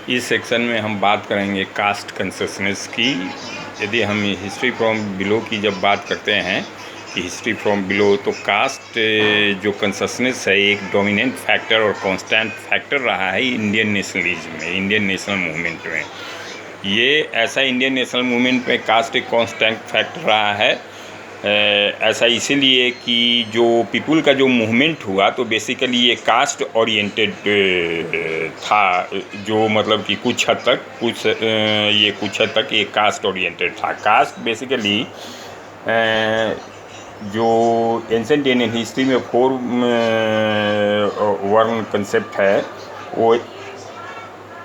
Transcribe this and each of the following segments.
इस सेक्शन में हम बात करेंगे कास्ट कंसिस्टेंस की। यदि हम हिस्ट्री फ्रॉम बिलो की जब बात करते हैं कि हिस्ट्री फ्रॉम बिलो, तो कास्ट जो कंसिस्टेंस है एक डोमिनेंट फैक्टर और कांस्टेंट फैक्टर रहा है इंडियन नेशनलिज्म में, इंडियन नेशनल मूवमेंट में। ये ऐसा इंडियन नेशनल मूवमेंट में कास्ट एक कांस्टेंट फैक्टर रहा है। ऐसा इसीलिए कि जो पीपुल का जो मूवमेंट हुआ तो बेसिकली ये कास्ट ओरिएंटेड था, जो मतलब कि कुछ हद तक ये कास्ट ओरिएंटेड था। कास्ट बेसिकली जो एंशिएंट इंडियन हिस्ट्री में 4 वर्ण कंसेप्ट है,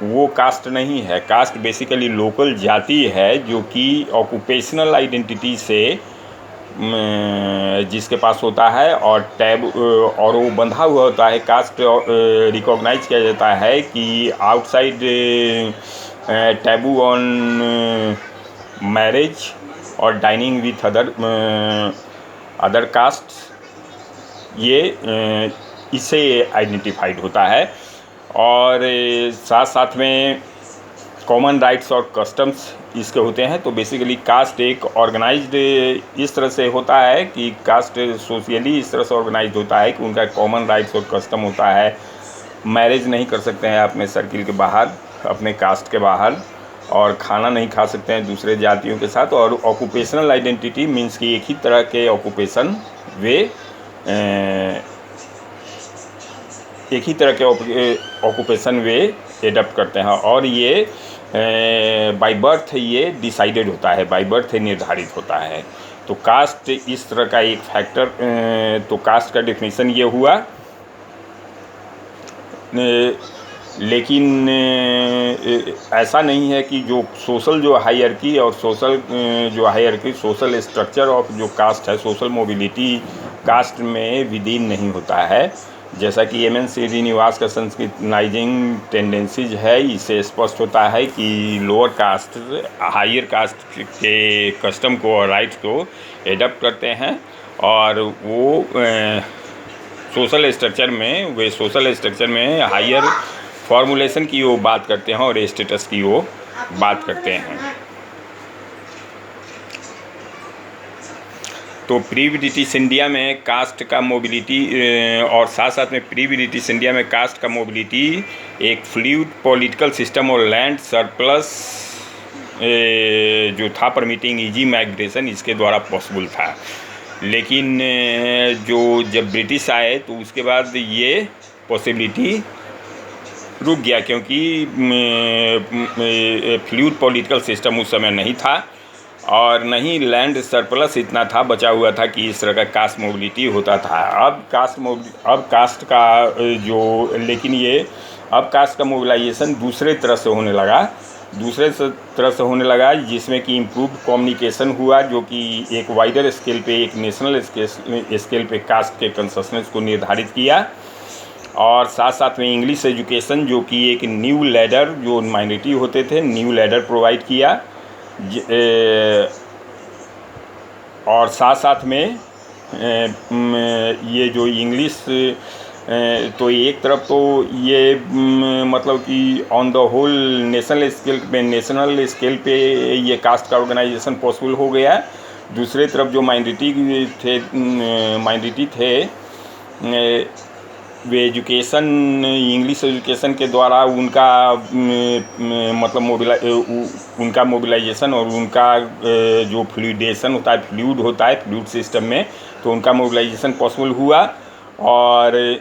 वो कास्ट नहीं है। कास्ट बेसिकली लोकल जाति है जो कि ऑक्यूपेशनल आइडेंटिटी से जिसके पास होता है और और वो बंधा हुआ होता है। कास्ट रिकॉग्नाइज किया जाता है कि आउटसाइड टैबू ऑन मैरिज और डाइनिंग विथ अदर कास्ट, ये इससे आइडेंटिफाइड होता है। और साथ साथ में कॉमन राइट्स और कस्टम्स इसके होते हैं। तो बेसिकली कास्ट एक ऑर्गेनाइज्ड इस तरह से होता है कि कास्ट सोशली इस तरह से ऑर्गेनाइज्ड होता है कि उनका कॉमन राइट्स और कस्टम होता है। मैरिज नहीं कर सकते हैं अपने सर्किल के बाहर, अपने कास्ट के बाहर, और खाना नहीं खा सकते हैं दूसरे जातियों के साथ। और ऑक्यूपेशनल आइडेंटिटी मीन्स कि एक ही तरह के ऑक्यूपेशन वे एक ही तरह के ऑक्यूपेशन वे एडप्ट करते हैं। और ये बाय बर्थ ये डिसाइडेड होता है, बाय बर्थ निर्धारित होता है। तो कास्ट इस तरह का एक फैक्टर, तो कास्ट का डेफिनेशन ये हुआ। लेकिन ऐसा नहीं है कि जो सोशल जो हायरार्की और सोशल स्ट्रक्चर ऑफ जो कास्ट है, सोशल मोबिलिटी कास्ट में विदिन नहीं होता है। जैसा कि एम एन श्रीनिवास का संस्कृतनाइजिंग टेंडेंसीज है, इससे स्पष्ट होता है कि लोअर कास्ट हायर कास्ट के कस्टम को और राइट्स को एडप्ट करते हैं, और वो सोशल स्ट्रक्चर में हायर फॉर्मुलेशन की वो बात करते हैं और स्टेटस की वो बात करते हैं। तो प्री ब्रिटिश इंडिया में कास्ट का मोबिलिटी और साथ साथ में प्री ब्रिटिश इंडिया में कास्ट का मोबिलिटी एक फ्लूइड पॉलिटिकल सिस्टम और लैंड सरप्लस जो था परमिटिंग इजी माइग्रेशन, इसके द्वारा पॉसिबल था। लेकिन जो जब ब्रिटिश आए तो उसके बाद ये पॉसिबिलिटी रुक गया, क्योंकि फ्लूइड पॉलिटिकल सिस्टम उस समय नहीं था और नहीं लैंड सरप्लस इतना था, बचा हुआ था कि इस तरह का कास्ट मोबिलिटी होता था। अब कास्ट का मोबिलाइजेशन दूसरे तरह से होने लगा, जिसमें कि इम्प्रूव्ड कम्युनिकेशन हुआ, जो कि एक वाइडर स्केल पे, एक नेशनल स्केल पे कास्ट के कंसिस्टेंस को निर्धारित किया। और साथ साथ में इंग्लिश एजुकेशन, जो कि एक न्यू लैडर, जो माइनॉरिटी होते थे, न्यू लैडर प्रोवाइड किया। और साथ साथ में ये जो इंग्लिश, तो एक तरफ तो ये मतलब कि on the whole national scale पे ये कास्ट का ऑर्गेनाइजेशन पॉसिबल हो गया। दूसरे तरफ जो माइनॉरिटी थे वे एजुकेशन, इंग्लिश एजुकेशन के द्वारा उनका मतलब उनका मोबिलाइजेशन और उनका जो फ्लूइड होता है फ्लूइड सिस्टम में, तो उनका मोबिलाइजेशन पॉसिबल हुआ। और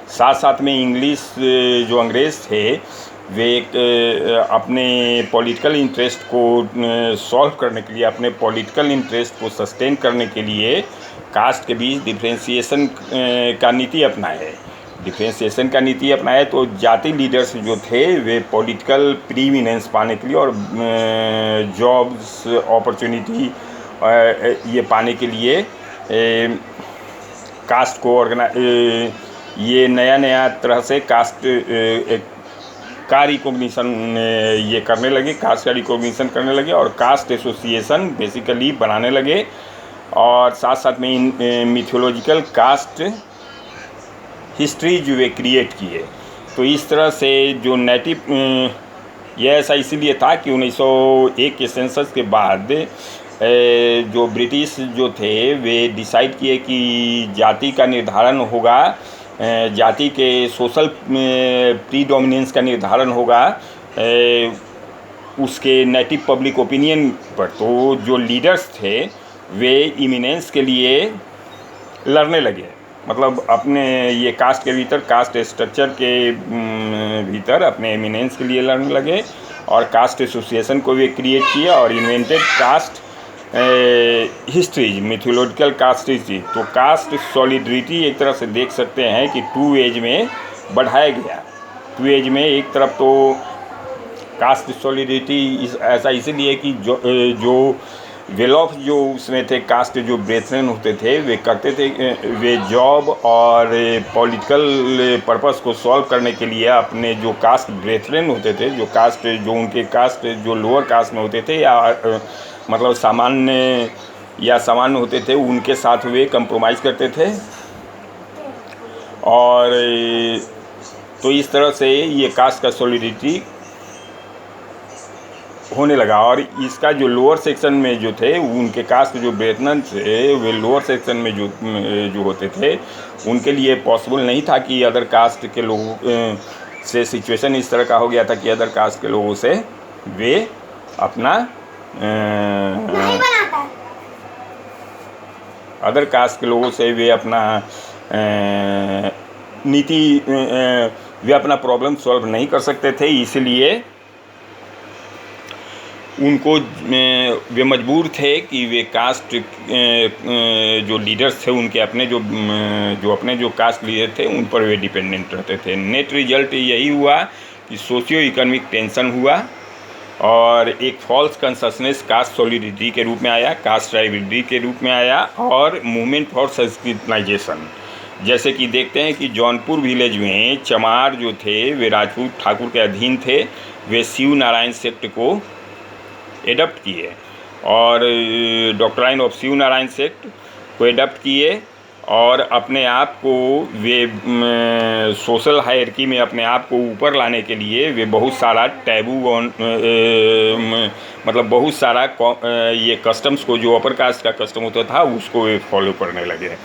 साथ साथ में इंग्लिश जो अंग्रेज़ थे वे अपने पॉलिटिकल इंटरेस्ट को सॉल्व करने के लिए, अपने पॉलिटिकल इंटरेस्ट को सस्टेन करने के लिए कास्ट के बीच डिफ्रेंशिएशन का नीति अपनाए। तो जाति लीडर्स जो थे वे पॉलिटिकल प्रीमिनेंस पाने के लिए और जॉब्स अपॉर्चुनिटी ये पाने के लिए कास्ट को ये नया तरह से कास्ट का रिकॉग्निशन ये करने लगे, कास्ट का रिकॉग्निशन करने लगे और कास्ट एसोसिएशन बेसिकली बनाने लगे। और साथ साथ में मिथोलॉजिकल कास्ट हिस्ट्री जो वे क्रिएट किए। तो इस तरह से जो नेटिव यह ऐसा इसीलिए था कि 1901 के सेंसस के बाद जो ब्रिटिश जो थे वे डिसाइड किए कि जाति का निर्धारण होगा, जाति के सोशल प्रीडोमिनेंस का निर्धारण होगा उसके नेटिव पब्लिक ओपिनियन पर। तो जो लीडर्स थे वे इमिनेंस के लिए लड़ने लगे, मतलब अपने ये कास्ट के भीतर, कास्ट स्ट्रक्चर के भीतर अपने इमिनेंस के लिए लड़ने लगे और कास्ट एसोसिएशन को भी क्रिएट किया और invented caste history, mythological caste history. तो कास्ट सॉलिडरिटी एक तरह से देख सकते हैं कि टू एज में बढ़ाया गया। टू एज में एक तरफ तो कास्ट सॉलिडरिटी ऐसा इसीलिए कि जो वेल ऑफ जो उसमें थे कास्ट जो ब्रेथरेन होते थे वे करते थे, वे जॉब और पॉलिटिकल पर्पस को सॉल्व करने के लिए अपने जो कास्ट ब्रेथरेन होते थे, जो कास्ट जो उनके कास्ट जो लोअर कास्ट में होते थे या मतलब सामान्य होते थे, उनके साथ वे कंप्रोमाइज़ करते थे। और तो इस तरह से ये कास्ट का सॉलिडिटी होने लगा। और इसका जो लोअर सेक्शन में जो थे उनके कास्ट जो ब्रेथरेन थे वे लोअर सेक्शन में जो होते थे उनके लिए पॉसिबल नहीं था कि अदर कास्ट के लोगों से सिचुएशन इस तरह का हो गया था कि अदर कास्ट के लोगों से वे अपना अदर कास्ट के लोगों से वे अपना वे अपना प्रॉब्लम सॉल्व नहीं कर सकते थे। इसलिए उनको वे मजबूर थे कि वे कास्ट जो लीडर्स थे उनके अपने जो कास्ट लीडर थे उन पर वे डिपेंडेंट रहते थे। नेट रिजल्ट यही हुआ कि सोशियो इकोनॉमिक टेंशन हुआ और एक फॉल्स कॉन्शसनेस कास्ट सॉलिडिटी के रूप में आया, कास्ट ट्राइबिलिटी के रूप में आया और मूवमेंट फॉर संस्कृतनाइजेशन। जैसे कि देखते हैं कि जौनपुर विलेज में चमार जो थे वे राजपूत ठाकुर के अधीन थे, वे शिव नारायण सेक्ट को एडप्ट किए और doctrine of Shiv Narayan sect को एडप्ट किए और अपने आप को वे सोशल हायरार्की में अपने आप को ऊपर लाने के लिए वे बहुत सारा टैबू मतलब बहुत सारा ये कस्टम्स को जो अपर कास्ट का कस्टम होता था उसको वे फॉलो करने लगे।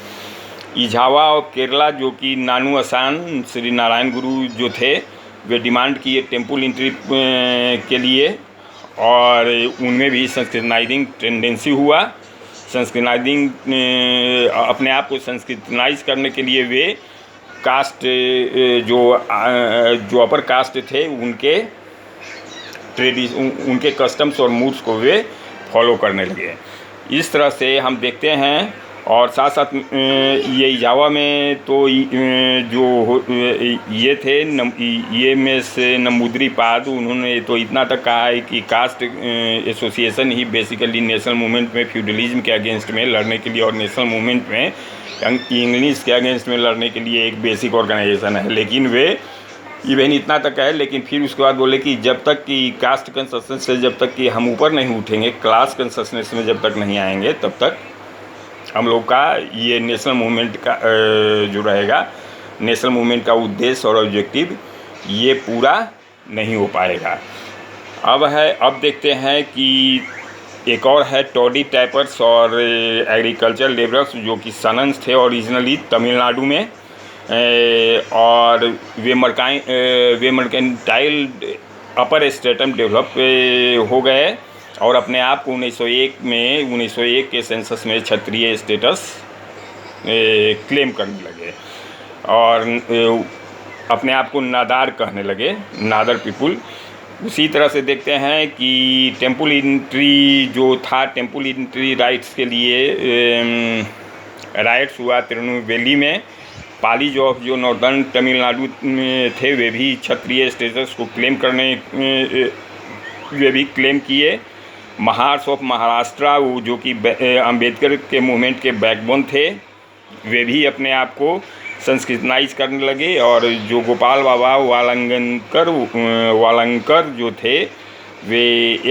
इझावा और केरला जो कि नानू आसान श्री नारायण गुरु जो थे वे डिमांड किए टेम्पल एंट्री के लिए और उनमें भी संस्कृतनाइजिंग टेंडेंसी हुआ। संस्कृतनाइजिंग अपने आप को संस्कृतनाइज करने के लिए वे कास्ट जो अपर कास्ट थे उनके कस्टम्स और मूड्स को वे फॉलो करने लगे। इस तरह से हम देखते हैं। और साथ साथ ये इजावा में तो जो ये थे ये में से नमूद्रीपाद उन्होंने तो इतना तक कहा है कि कास्ट एसोसिएशन ही बेसिकली नेशनल मूवमेंट में फ्यूडलिज्म के अगेंस्ट में लड़ने के लिए और नेशनल मूवमेंट में इंग्लिश के अगेंस्ट में लड़ने के लिए एक बेसिक ऑर्गेनाइजेशन है। लेकिन वे इवन इतना तक है, लेकिन फिर उसके बाद बोले कि जब तक कि कास्ट कंसंसस से जब तक कि हम ऊपर नहीं उठेंगे, क्लास कंसंसस में जब तक नहीं आएंगे, तब तक हम लोग का ये नेशनल मूवमेंट का जो रहेगा, नेशनल मूवमेंट का उद्देश्य और ऑब्जेक्टिव ये पूरा नहीं हो पाएगा। अब देखते हैं कि एक और है टॉडी टैपर्स और एग्रीकल्चर लेबरर्स जो कि सनन्स थे ओरिजिनली तमिलनाडु में और वे मर्केंटाइल अपर स्ट्रेटम डेवलप हो गए और अपने आप को 1901 के सेंसस में क्षत्रिय स्टेटस क्लेम करने लगे और अपने आप को नादार कहने लगे, नादर पीपुल। उसी तरह से देखते हैं कि टेम्पल एंट्री जो था, टेम्पल एंट्री राइट्स के लिए राइट्स हुआ तिरुनेलवेली में। पाली जो नॉर्दर्न तमिलनाडु में थे वे भी क्षत्रिय स्टेटस को वे भी क्लेम किए। महार्स ऑफ महाराष्ट्र जो कि अंबेडकर के मूवमेंट के बैकबोन थे वे भी अपने आप को संस्कृतनाइज करने लगे और जो गोपाल बाबा वालंकर जो थे वे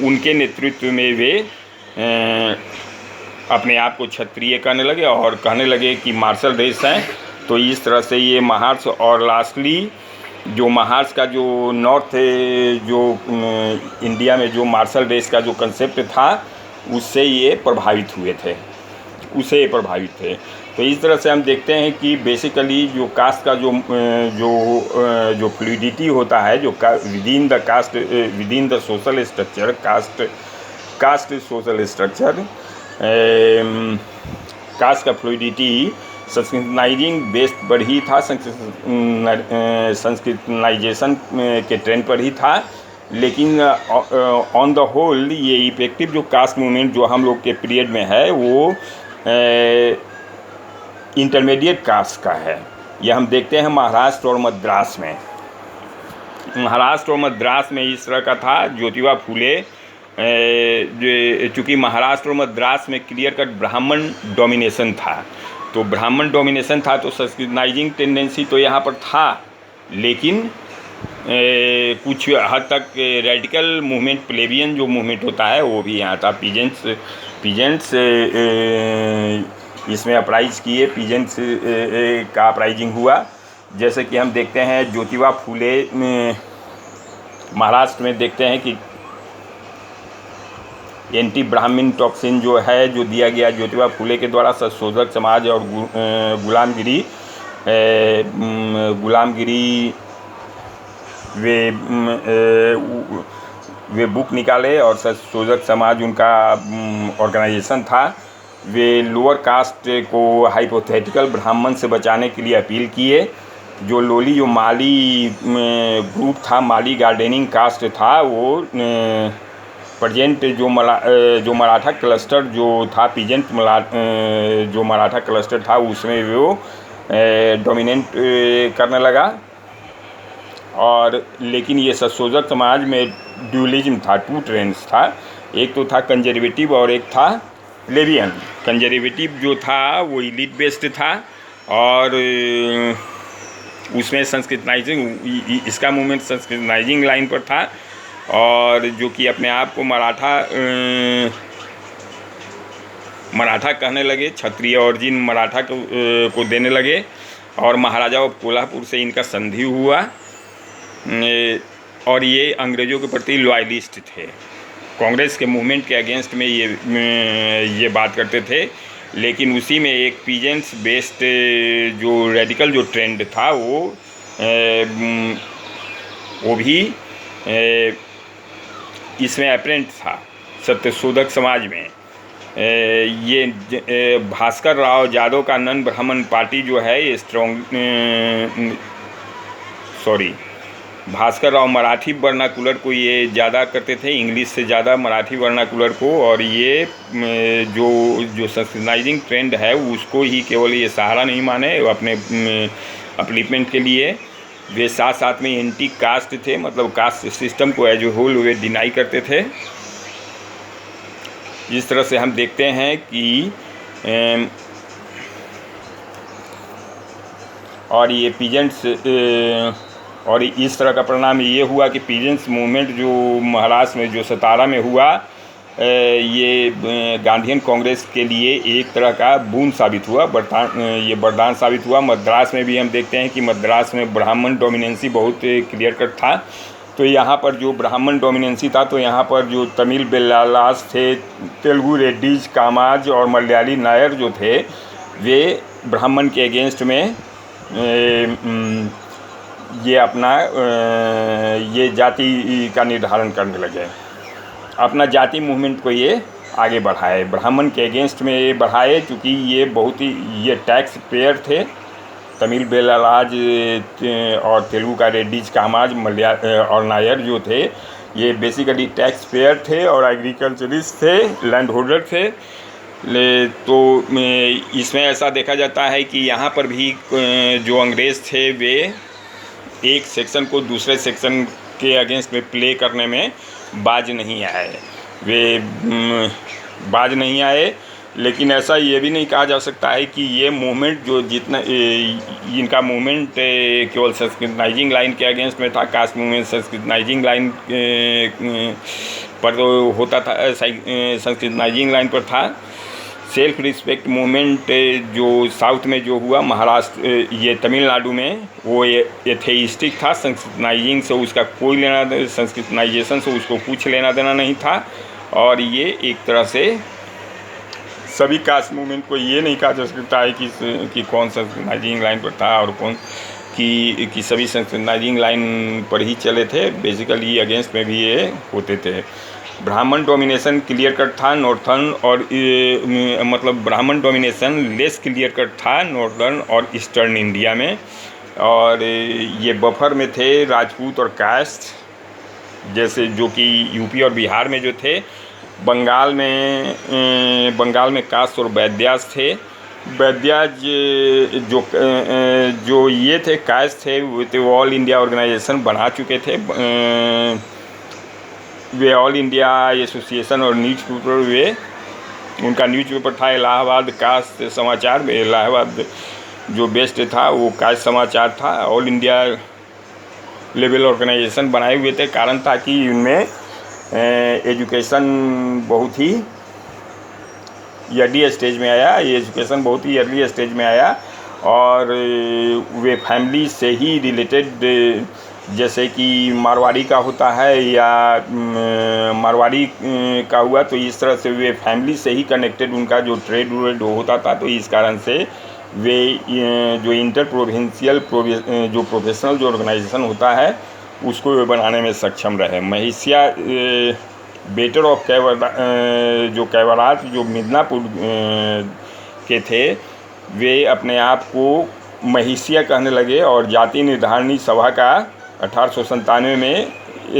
उनके नेतृत्व में वे अपने आप को क्षत्रिय कहने लगे और कहने लगे कि मार्शल रेस हैं तो इस तरह से ये महार्स और लास्टली जो महार्स का जो नॉर्थ जो इंडिया में जो मार्शल रेस का जो कंसेप्ट था उससे ये प्रभावित हुए थे, उससे प्रभावित थे। तो इस तरह से हम देखते हैं कि बेसिकली जो कास्ट का जो फ्लूइडिटी होता है, जो within the caste, within the social structure, caste social structure, caste का फ्लूइडिटी संस्कृतनाइजिंग बेस्ड पर ही था, संस्कृतनाइजेशन के ट्रेंड पर ही था। लेकिन ऑन द होल ये इफेक्टिव जो कास्ट मूवमेंट जो हम लोग के पीरियड में है वो इंटरमीडिएट कास्ट का है। यह हम देखते हैं महाराष्ट्र और मद्रास में। महाराष्ट्र और मद्रास में इस तरह का था। ज्योतिबा फूले, चूँकि महाराष्ट्र और मद्रास में क्लियर कट ब्राह्मण डोमिनेशन था, तो ब्राह्मण डोमिनेशन था तो संस्कृतनाइजिंग टेंडेंसी तो यहाँ पर था, लेकिन कुछ हद तक रेडिकल मूवमेंट, प्लेबियन जो मूवमेंट होता है वो भी यहाँ था। पीजेंट्स इसमें अपराइज किए, पीजेंट्स का अपराइजिंग हुआ। जैसे कि हम देखते हैं ज्योतिबा फूले महाराष्ट्र में देखते हैं कि एंटी ब्राह्मण टॉक्सिन जो है जो दिया गया ज्योतिबा फूले के द्वारा संशोधक समाज और गुलामगिरी वे बुक निकाले और संशोधक समाज उनका ऑर्गेनाइजेशन था। वे लोअर कास्ट को हाइपोथेटिकल ब्राह्मण से बचाने के लिए अपील किए। जो माली ग्रुप था, माली गार्डनिंग कास्ट था, वो प्रेजेंट जो मराठा क्लस्टर जो था, पीजेंट जो मराठा क्लस्टर था उसमें वो डोमिनेट करने लगा। और लेकिन ये संशोधक समाज में ड्यूलिज्म था, टू ट्रेंड्स था, एक तो था कंजर्वेटिव और एक था प्लेबियन। कंजर्वेटिव जो था वो एलीट बेस्ड था और उसमें संस्कृतनाइजिंग, इसका मूवमेंट संस्कृतनाइजिंग लाइन पर था, और जो कि अपने आप को मराठा कहने लगे, क्षत्रिय ऑरिजिन मराठा को देने लगे। और महाराजा ऑफ कोल्हापुर से इनका संधि हुआ और ये अंग्रेज़ों के प्रति लॉयलिस्ट थे। कांग्रेस के मूवमेंट के अगेंस्ट में ये बात करते थे। लेकिन उसी में एक पीजेंट्स बेस्ड जो रेडिकल जो ट्रेंड था वो भी इसमें अपरेंट था सत्यशोधक समाज में। ये भास्कर राव यादव का नन ब्राह्मण पार्टी जो है ये भास्कर राव मराठी वर्नाकुलर को ये ज़्यादा करते थे, इंग्लिश से ज़्यादा मराठी वर्नाकुलर को। और ये जो संस्कृतनाइजिंग ट्रेंड है उसको ही केवल ये सहारा नहीं माने अपने अपलिपमेंट के लिए। वे साथ साथ में एंटी कास्ट थे, मतलब कास्ट सिस्टम को एज ए होल वे डिनाई करते थे। इस तरह से हम देखते हैं कि और ये पीजेंट्स और इस तरह का परिणाम ये हुआ कि पीजेंट्स मूवमेंट जो महाराष्ट्र में जो 17 में हुआ ये गांधीयन कांग्रेस के लिए एक तरह का बूंद साबित हुआ, वरदान साबित हुआ। मद्रास में भी हम देखते हैं कि मद्रास में ब्राह्मण डोमिनेंसी बहुत क्लियर कट था। तो यहाँ पर जो ब्राह्मण डोमिनेंसी था तो यहाँ पर जो तमिल बेल्लालास थे, तेलुगु रेड्डीज, कामाज और मलयाली नायर जो थे वे ब्राह्मण के अगेंस्ट में ये अपना ये जाति का निर्धारण करने लगे, अपना जाति मूवमेंट को ये आगे बढ़ाए, ब्राह्मण के अगेंस्ट में ये बढ़ाए। क्योंकि ये बहुत ही ये टैक्स पेयर थे, तमिल बेल्लालाज और तेलुगु का रेड्डीज, कामाज, और नायर जो थे ये बेसिकली टैक्स पेयर थे और एग्रीकल्चरिस्ट थे, लैंड होल्डर थे। तो इसमें ऐसा देखा जाता है कि यहाँ पर भी जो अंग्रेज़ थे वे एक सेक्शन को दूसरे सेक्शन के अगेंस्ट में प्ले करने में बाज नहीं आए। लेकिन ऐसा ये भी नहीं कहा जा सकता है कि ये मूवमेंट जो जितना इनका मूवमेंट केवल संस्कृतनाइजिंग लाइन के अगेंस्ट में था। कास्ट मूवमेंट संस्कृतनाइजिंग लाइन पर तो होता था, संस्कृतनाइजिंग लाइन पर था। सेल्फ रिस्पेक्ट मूवमेंट जो साउथ में जो हुआ, महाराष्ट्र ये तमिलनाडु में, वो एथेइस्टिक था, संस्कृतनाइजिंग से उसका कोई लेना, संस्कृतनाइजेशन से उसको कुछ लेना देना नहीं था। और ये एक तरह से सभी कास्ट मूवमेंट को ये नहीं कहा जा सकता है कि कौन संस्कृतनाइजिंग लाइन पर था और कौन कि सभी संस्कृतनाइजिंग लाइन पर ही चले थे। बेसिकली अगेंस्ट में भी ये होते थे। ब्राह्मण डोमिनेशन क्लियर कट था नॉर्थर्न और मतलब ब्राह्मण डोमिनेशन लेस क्लियर कट था नॉर्थर्न और ईस्टर्न इंडिया में। और ये बफर में थे राजपूत और कास्ट, जैसे जो कि यूपी और बिहार में जो थे। बंगाल में कास्ट और वैद्यास थे। वैद्याज जो ये थे कास्ट थे, वो ऑल इंडिया ऑर्गेनाइजेशन बना चुके थे। वे ऑल इंडिया एसोसिएशन और न्यूज़पेपर, वे उनका न्यूज़पेपर था इलाहाबाद कास्ट समाचार। इलाहाबाद जो बेस्ट था वो कास्ट समाचार था। ऑल इंडिया लेवल ऑर्गेनाइजेशन बनाए हुए थे। कारण था कि उनमें एजुकेशन बहुत ही अर्ली स्टेज में आया, ये एजुकेशन बहुत ही अर्ली स्टेज में आया। और वे फैमिली से ही रिलेटेड, जैसे कि मारवाड़ी का होता है या मारवाड़ी का हुआ, तो इस तरह से वे फैमिली से ही कनेक्टेड उनका जो ट्रेड होता था। तो इस कारण से वे जो इंटर प्रोविंशियल जो प्रोफेशनल जो ऑर्गेनाइजेशन होता है उसको वे बनाने में सक्षम रहे। महिष्या बेटर ऑफ जो कैवरात जो मिदनापुर के थे, वे अपने आप को महिष्या कहने लगे और जाति निर्धारणी सभा का 1897 में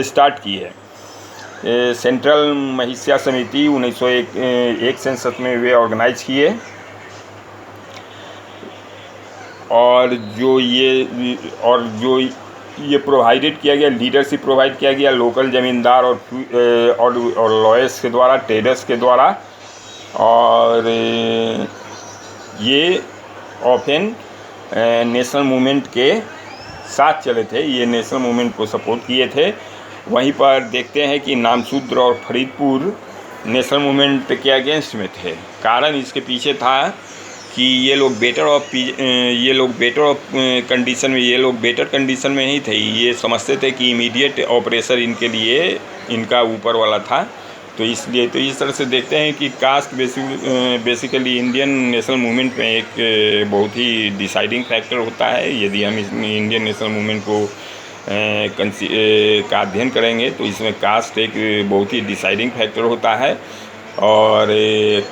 स्टार्ट की है। सेंट्रल महिष्या समिति 1901 सेंसस में वे ऑर्गेनाइज किए। और जो ये प्रोवाइडेड किया गया, लीडरशिप प्रोवाइड किया गया लोकल ज़मींदार और लॉयर्स के द्वारा, ट्रेडर्स के द्वारा। और ये ऑफन नेशनल मूवमेंट के साथ चले थे, ये नेशनल मूवमेंट को सपोर्ट किए थे। वहीं पर देखते हैं कि नामशूद्र और फरीदपुर नेशनल मूवमेंट के अगेंस्ट में थे। कारण इसके पीछे था कि ये लोग बेटर कंडीशन में, ये लोग बेटर कंडीशन में ही थे। ये समझते थे कि इमीडिएट ऑपरेशन इनके लिए इनका ऊपर वाला था। तो इसलिए तो इस तरह से देखते हैं कि caste basically Indian national movement में एक बहुत ही डिसाइडिंग फैक्टर होता है। यदि हम इस इंडियन नेशनल मूवमेंट को का अध्ययन करेंगे तो इसमें कास्ट एक बहुत ही डिसाइडिंग फैक्टर होता है। और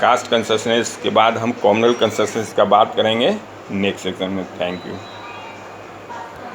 कास्ट कंसेशनस के बाद हम कॉमनल कंसेशनस का बात करेंगे नेक्स्ट सेक्शन में। Thank you.